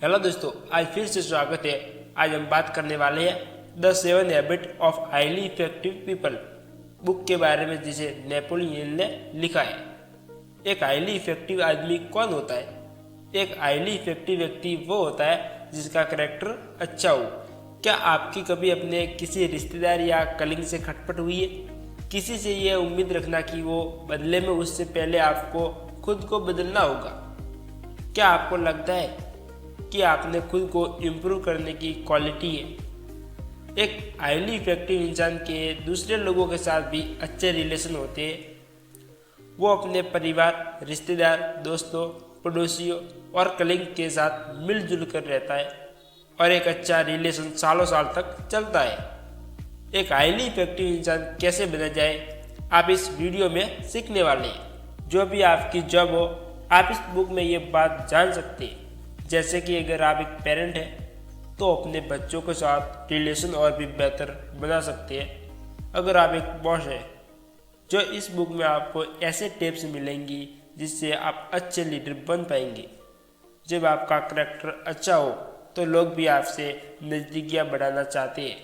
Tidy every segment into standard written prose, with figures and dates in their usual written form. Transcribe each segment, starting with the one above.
Hello दोस्तों, आज फिर से स्वागत है। आज हम बात करने वाले हैं the 7 habit of highly effective people book के बारे में, जिसे नेपोलियन ने लिखा है। एक हाईली इफेक्टिव आदमी कौन होता है? एक हाईली इफेक्टिव व्यक्ति वो होता है जिसका करैक्टर अच्छा हो। क्या आपकी कभी अपने किसी रिश्तेदार या कलीग से खटपट हुई है? किसी से यह उम्मीद रखना कि वो बदले में उससे पहले आपको खुद को बदलना होगा। क्या आपको लगता है कि आपने खुद को इम्प्रूव करने की क्वालिटी है? एक हाईली इफेक्टिव इंसान के दूसरे लोगों के साथ भी अच्छे रिलेशन होते हैं। वो अपने परिवार, रिश्तेदार, दोस्तों, पड़ोसियों और कलीग के साथ मिलजुल कर रहता है और एक अच्छा रिलेशन सालों साल तक चलता है। एक हाईली इफेक्टिव इंसान कैसे बना जाए, आप इस वीडियो में सीखने वाले हैं। जो भी आपकी जॉब हो, आप इस बुक में ये बात जान सकते हैं। जैसे कि अगर आप एक पेरेंट हैं तो अपने बच्चों के साथ रिलेशन और भी बेहतर बना सकते हैं। अगर आप एक बॉस हैं, जो इस बुक में आपको ऐसे टिप्स मिलेंगी जिससे आप अच्छे लीडर बन पाएंगे। जब आपका करैक्टर अच्छा हो तो लोग भी आपसे नज़दीकियाँ बढ़ाना चाहते हैं।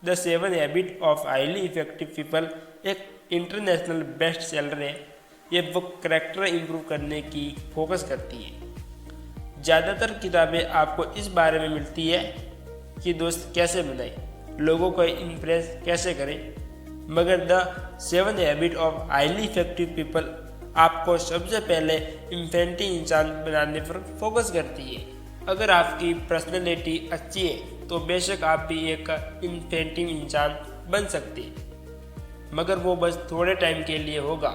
The 7 habit of highly effective people एक इंटरनेशनल बेस्ट सेलर है। ये बुक करैक्टर इम्प्रूव करने की फोकस करती है। ज़्यादातर किताबें आपको इस बारे में मिलती है कि दोस्त कैसे बनाएं, लोगों को इम्प्रेस कैसे करें, मगर the 7 habit of highly effective people आपको सबसे पहले इन्फेंटिव इंसान बनाने पर फोकस करती है। अगर आपकी पर्सनैलिटी अच्छी है तो बेशक आप भी एक इन्फेंटिव इंसान बन सकते हैं, मगर वो बस थोड़े टाइम के लिए होगा।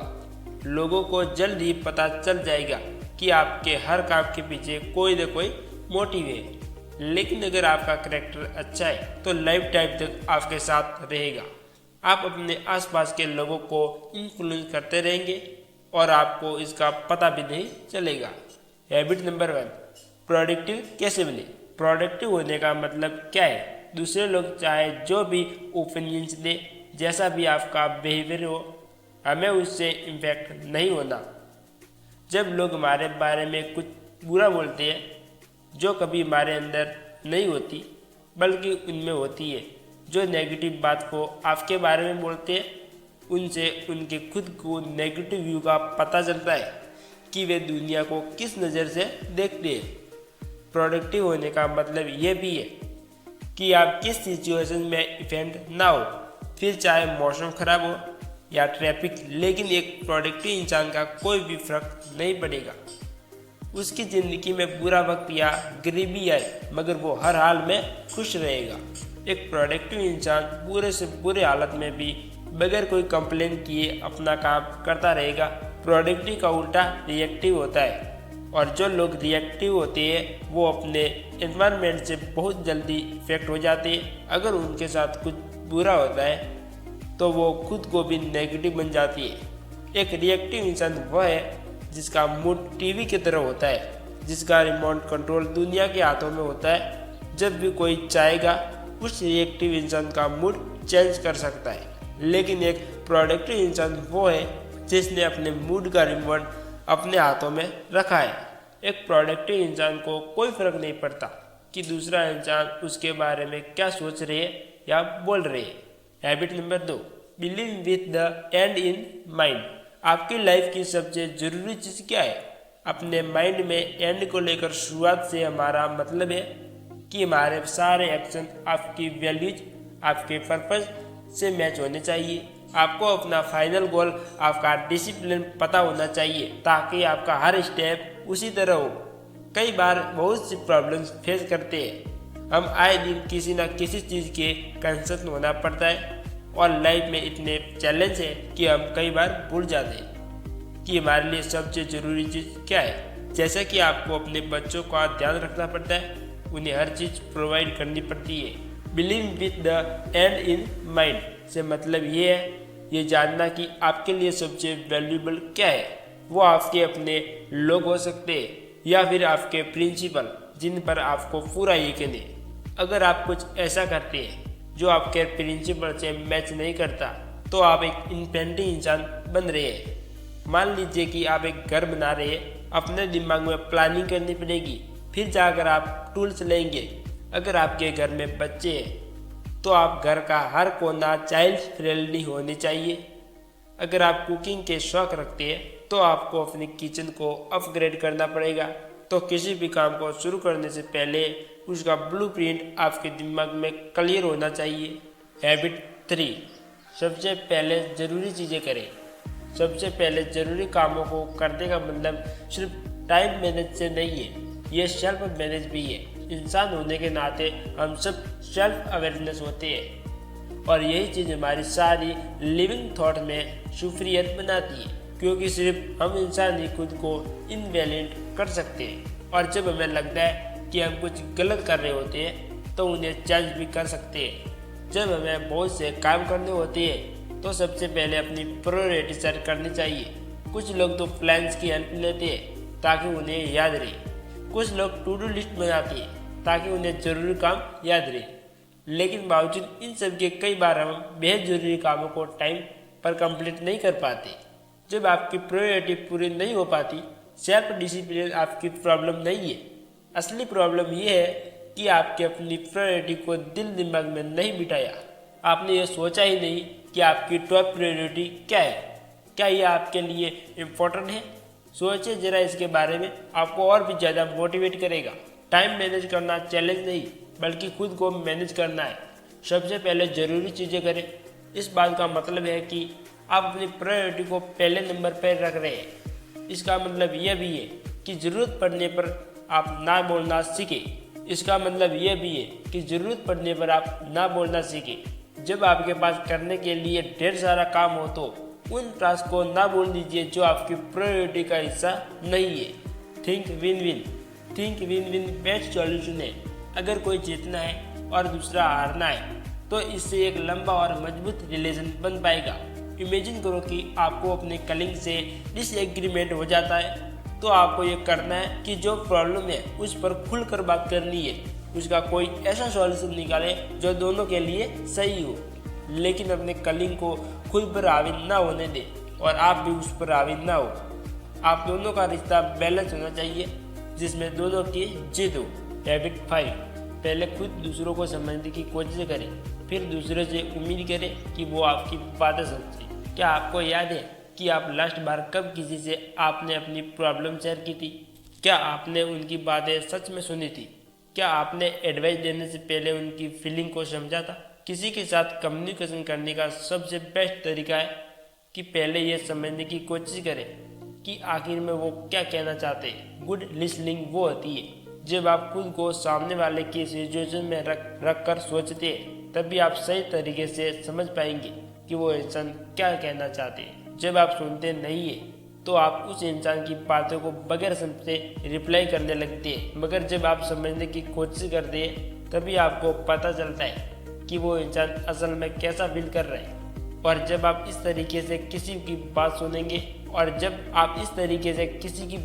लोगों को जल्द ही पता चल जाएगा कि आपके हर काम के पीछे कोई न कोई मोटिव है। लेकिन अगर आपका करैक्टर अच्छा है तो लाइफ टाइम तक आपके साथ रहेगा। आप अपने आसपास के लोगों को इन्फ्लुएंस करते रहेंगे और आपको इसका पता भी नहीं चलेगा। हैबिट नंबर 1, प्रोडक्टिव कैसे बने। प्रोडक्टिव होने का मतलब क्या है? दूसरे लोग चाहे जो भी ओपिनियंस दे, जैसा भी आपका बिहेवियर हो, हमें उससे इम्पैक्ट नहीं होना। जब लोग हमारे बारे में कुछ बुरा बोलते हैं, जो कभी हमारे अंदर नहीं होती बल्कि उनमें होती है, जो नेगेटिव बात को आपके बारे में बोलते हैं, उनसे उनके खुद को नेगेटिव व्यू का पता चलता है कि वे दुनिया को किस नज़र से देखते हैं। प्रोडक्टिव होने का मतलब ये भी है कि आप किस सिचुएशन में इफेक्ट ना हो, फिर चाहे मौसम खराब हो या ट्रैफिक, लेकिन एक प्रोडक्टिव इंसान का कोई भी फर्क नहीं पड़ेगा। उसकी ज़िंदगी में बुरा वक्त या गरीबी आए, मगर वो हर हाल में खुश रहेगा। एक प्रोडक्टिव इंसान बुरे से बुरे हालत में भी बगैर कोई कंप्लेन किए अपना काम करता रहेगा। प्रोडक्टिव का उल्टा रिएक्टिव होता है, और जो लोग रिएक्टिव होते हैं वो अपने एनवायरनमेंट से बहुत जल्दी इफेक्ट हो जाते हैं। अगर उनके साथ कुछ बुरा होता है तो वो खुद को भी नेगेटिव बन जाती है। एक रिएक्टिव इंसान वह है जिसका मूड टीवी की तरह होता है, जिसका रिमोट कंट्रोल दुनिया के हाथों में होता है। जब भी कोई चाहेगा उस रिएक्टिव इंसान का मूड चेंज कर सकता है, लेकिन एक प्रोडक्टिव इंसान वो है जिसने अपने मूड का रिमोट अपने हाथों में रखा है। एक प्रोडक्टिव इंसान को कोई फर्क नहीं पड़ता कि दूसरा इंसान उसके बारे में क्या सोच रहे हैं या बोल रहे हैं। Habit number 2, believe with the and in mind. आपकी लाइफ की सबसे जरूरी चीज़ क्या है? अपने माइंड में एंड को लेकर शुरुआत से हमारा मतलब है कि हमारे सारे एक्शन आपकी वैल्यूज, आपके पर्पस से मैच होने चाहिए। आपको अपना फाइनल गोल, आपका डिसिप्लिन पता होना चाहिए ताकि आपका हर स्टेप उसी तरह हो। कई बार बहुत सी प्रॉब्लम्स फेस करते हैं। हम आए दिन किसी न किसी चीज़ के कंसर्न होना पड़ता है, और लाइफ में इतने चैलेंज है कि हम कई बार भूल जाते हैं कि हमारे लिए सबसे ज़रूरी चीज़ क्या है। जैसे कि आपको अपने बच्चों का ध्यान रखना पड़ता है, उन्हें हर चीज़ प्रोवाइड करनी पड़ती है। Believe with the and in mind से मतलब ये है, ये जानना कि आपके लिए सबसे वैल्यूएबल क्या है। वो आपके अपने लोग हो सकते हैं या फिर आपके प्रिंसिपल, जिन पर आपको पूरा यकीन है। अगर आप कुछ ऐसा करते हैं जो आपके प्रिंसिपल से मैच नहीं करता, तो आप एक इन्फेंटिव इंसान बन रहे हैं। मान लीजिए कि आप एक घर बना रहे हैं, अपने दिमाग में प्लानिंग करनी पड़ेगी फिर जाकर आप टूल्स लेंगे। अगर आपके घर में बच्चे हैं तो आप घर का हर कोना चाइल्ड फ्रेंडली होनी चाहिए। अगर आप कुकिंग के शौक रखते हैं तो आपको अपनी किचन को अपग्रेड करना पड़ेगा। तो किसी भी काम को शुरू करने से पहले उसका ब्लूप्रिंट आपके दिमाग में क्लियर होना चाहिए। हैबिट 3, सबसे पहले ज़रूरी चीज़ें करें। सबसे पहले ज़रूरी कामों को करने का मतलब सिर्फ टाइम मैनेज से नहीं है, ये सेल्फ मैनेज भी है। इंसान होने के नाते हम सब सेल्फ अवेयरनेस होते हैं और यही चीज़ हमारी सारी लिविंग थॉट में सुपीरियर बनाती है, क्योंकि सिर्फ हम इंसान ही खुद को इनवैलिड कर सकते हैं। और जब हमें लगता है कि हम कुछ गलत कर रहे होते हैं तो उन्हें चेंज भी कर सकते हैं। जब हमें बहुत से काम करने होते हैं तो सबसे पहले अपनी प्रायोरिटी सेट करनी चाहिए। कुछ लोग तो प्लान्स की हेल्प लेते हैं ताकि उन्हें याद रहे, कुछ लोग टू डू लिस्ट बनाते हैं ताकि उन्हें ज़रूरी काम याद रहे। लेकिन बावजूद इन सब के कई बार हम बेहद ज़रूरी कामों को टाइम पर कंप्लीट नहीं कर पाते। जब आपकी प्रायोरिटी पूरी नहीं हो पाती, सेल्फ डिसिप्लिन आपकी प्रॉब्लम नहीं है। असली प्रॉब्लम ये है कि आपके अपनी प्रायोरिटी को दिल दिमाग में नहीं बिठाया। आपने ये सोचा ही नहीं कि आपकी टॉप प्रायोरिटी क्या है। क्या ये आपके लिए इम्पोर्टेंट है? सोचिए जरा इसके बारे में, आपको और भी ज़्यादा मोटिवेट करेगा। टाइम मैनेज करना चैलेंज नहीं बल्कि खुद को मैनेज करना है। सबसे पहले ज़रूरी चीज़ें करें। इस बात का मतलब है कि आप अपनी प्रायोरिटी को पहले नंबर पर रख रहे हैं। इसका मतलब यह भी है कि ज़रूरत पड़ने पर आप ना बोलना सीखें। इसका मतलब यह भी है कि ज़रूरत पड़ने पर आप ना बोलना सीखें। जब आपके पास करने के लिए ढेर सारा काम हो तो उन टास्क को ना बोल दीजिए जो आपकी प्रायोरिटी का हिस्सा नहीं है। Think win win. Think win win best solution है। अगर कोई जीतना है और दूसरा हारना है तो इससे एक लंबा और मजबूत रिलेशन बन पाएगा। इमेजिन करो कि आपको अपने कलीग से डिसएग्रीमेंट हो जाता है तो आपको ये करना है कि जो प्रॉब्लम है उस पर खुलकर बात करनी है। उसका कोई ऐसा सॉल्यूशन निकाले जो दोनों के लिए सही हो, लेकिन अपने कलीग को खुद पर हावी ना होने दे और आप भी उस पर हावी ना हो। आप दोनों का रिश्ता बैलेंस होना चाहिए जिसमें दोनों की जीत हो। हैबिट 5, पहले खुद दूसरों को समझने की कोशिश करें, फिर दूसरों से उम्मीद करें कि वो आपकी बातें समझें। क्या आपको याद है कि आप लास्ट बार कब किसी से आपने अपनी प्रॉब्लम शेयर की थी? क्या आपने उनकी बातें सच में सुनी थी? क्या आपने एडवाइस देने से पहले उनकी फीलिंग को समझा था? किसी के साथ कम्युनिकेशन करने का सबसे बेस्ट तरीका है कि पहले ये समझने की कोशिश करें कि आखिर में वो क्या कहना चाहते हैं। गुड लिसनिंग वो होती है जब आप खुद को सामने वाले की सिचुएशन में रख कर सोचते हैं, तभी आप सही तरीके से समझ पाएंगे कि वो इंसान क्या कहना चाहते हैं। जब आप सुनते नहीं है तो आप उस इंसान की बातों को बगैर समझे रिप्लाई करने लगते हैं, मगर जब आप समझने की कोशिश करते हैं तभी आपको पता चलता है कि वो इंसान असल में कैसा फील कर रहा है। और जब आप इस तरीके से किसी की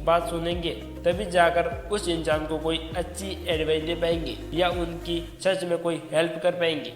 बात सुनेंगे तभी जाकर उस इंसान को कोई अच्छी एडवाइस दे पाएंगे या उनकी सच में कोई हेल्प कर पाएंगे।